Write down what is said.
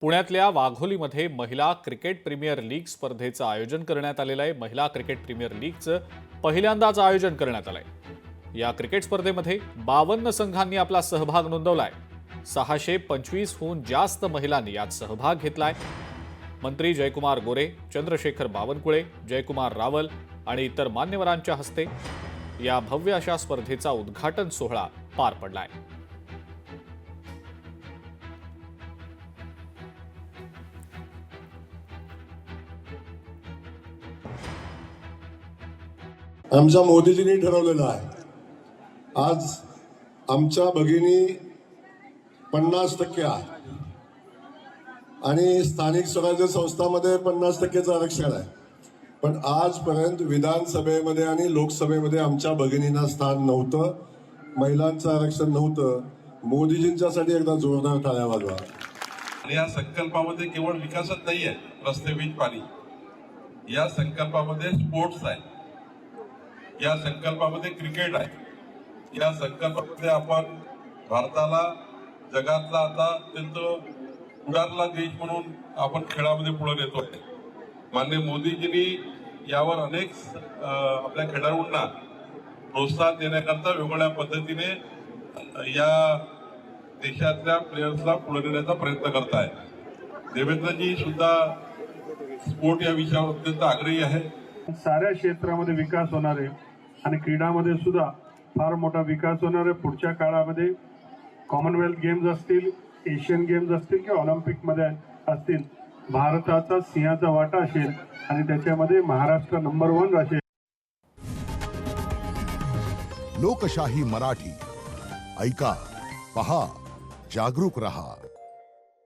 पुण्यातल्या वाघोलीमध्ये महिला cricket premier league स्पर्धेचं आयोजन करण्यात आलेलं आहे। महिला क्रिकेट प्रीमियर लीगचं पहिल्यांदाच आयोजन करण्यात आलंय। या क्रिकेट स्पर्धेमध्ये 52 संघांनी आपला सहभाग नोंदवलाय। 625हून जास्त महिलांनी यात सहभाग घेतलाय। मंत्री जयकुमार गोरे, चंद्रशेखर बावनकुळे, जयकुमार रावल आणि इतर मान्यवरांच्या हस्ते या भव्य अशा स्पर्धेचा उद्घाटन सोहळा पार पडलाय। आमच्या मोदीजींनी ठरवलेलं आहे, आज आमच्या भगिनी 50% आहे आणि स्थानिक स्वराज्य संस्थांमध्ये 50%चं आरक्षण आहे। पण आजपर्यंत विधानसभेमध्ये आणि लोकसभेमध्ये आमच्या भगिनींना स्थान नव्हतं, महिलांचं आरक्षण नव्हतं। मोदीजींच्यासाठी एकदा जोरदार टाळ्या वाजवा। या संकल्पामध्ये केवळ विकासच नाही आहे, रस्ते, वीज, पाणी, या संकल्पामध्ये स्पोर्ट्स आहे, या संकल्पामध्ये क्रिकेट आहे, या संकल्पामध्ये आपण भारताला जगातला आता अत्यंत पुढारला देश म्हणून आपण खेळामध्ये पुढे नेतोय। माननीय मोदीजींनी यावर अनेक आपल्या खेळाडूंना प्रोत्साहन देण्याकरता वेगवेगळ्या पद्धतीने या देशातल्या प्लेयर्सला पुढे नेण्याचा प्रयत्न करताय। देवेंद्रजी सुद्धा स्पोर्ट या विषयावर अत्यंत आग्रही आहे। साऱ्या क्षेत्रामध्ये विकास होणार आहे आणि क्रीडामध्ये सुद्धा फार मोठा विकास होणार आहे। पुढच्या काळामध्ये कॉमनवेल्थ गेम्स असतील, एशियन गेम्स असतील किंवा ऑलिम्पिकमध्ये असतील, भारताचा सिंहाचा वाटा असेल आणि त्याच्यामध्ये महाराष्ट्र नंबर 1 असेल। लोकशाही मराठी ऐका, पहा, जागरूक रहा।